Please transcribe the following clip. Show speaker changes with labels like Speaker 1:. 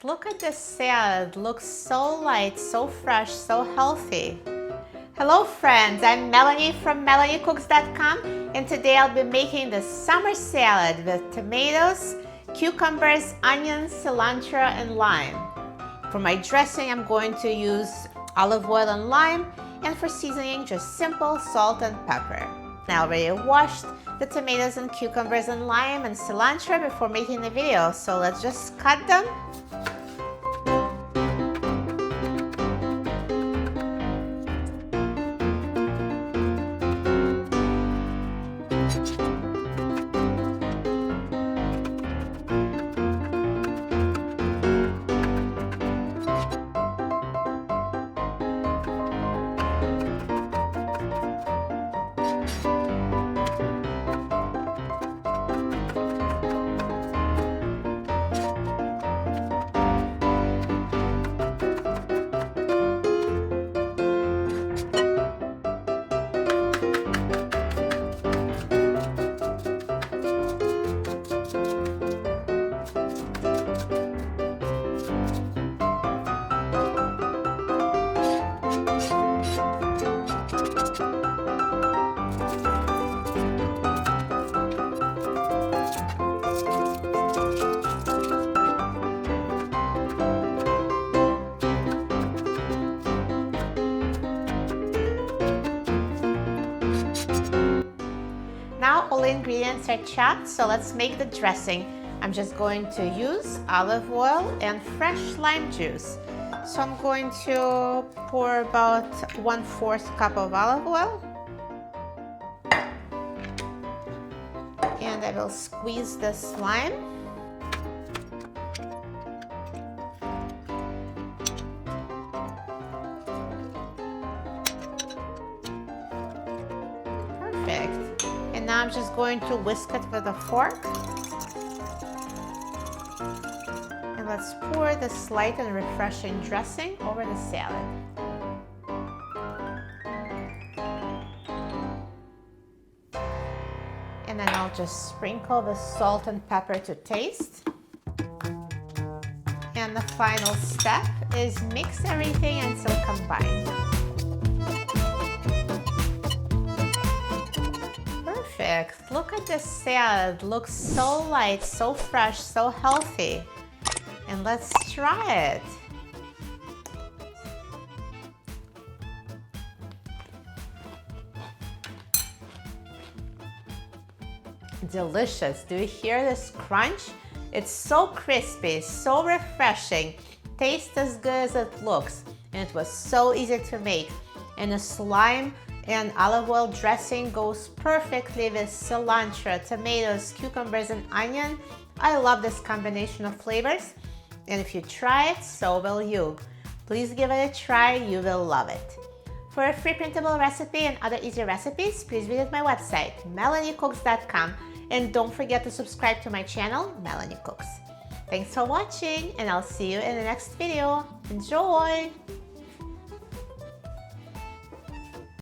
Speaker 1: Look at this salad. Looks so light, so fresh, so healthy. Hello friends, I'm Melanie from MelanieCooks.com, and today I'll be making the summer salad with tomatoes, cucumbers, onions, cilantro, and lime. For my dressing, I'm going to use olive oil and lime, and for seasoning, just simple salt and pepper. I already washed the tomatoes and cucumbers and lime and cilantro before making the video, so let's just cut them. Now all the ingredients are chopped, so let's make the dressing. I'm just going to use olive oil and fresh lime juice. So I'm going to pour about 1/4 cup of olive oil. And I will squeeze this lime. Perfect. And now I'm just going to whisk it with a fork. And let's pour this light and refreshing dressing over the salad. And then I'll just sprinkle the salt and pepper to taste. And the final step is mix everything until combined. Perfect. Look at this salad. Looks so light, so fresh, so healthy. And let's try it. Delicious. Do you hear this crunch? It's so crispy, so refreshing. Tastes as good as it looks. And it was so easy to make. And the lime and olive oil dressing goes perfectly with cilantro, tomatoes, cucumbers, and onion. I love this combination of flavors. And if you try it, so will you. Please give it a try, you will love it. For a free printable recipe and other easy recipes, please visit my website, MelanieCooks.com, and don't forget to subscribe to my channel, Melanie Cooks. Thanks for watching, and I'll see you in the next video. Enjoy!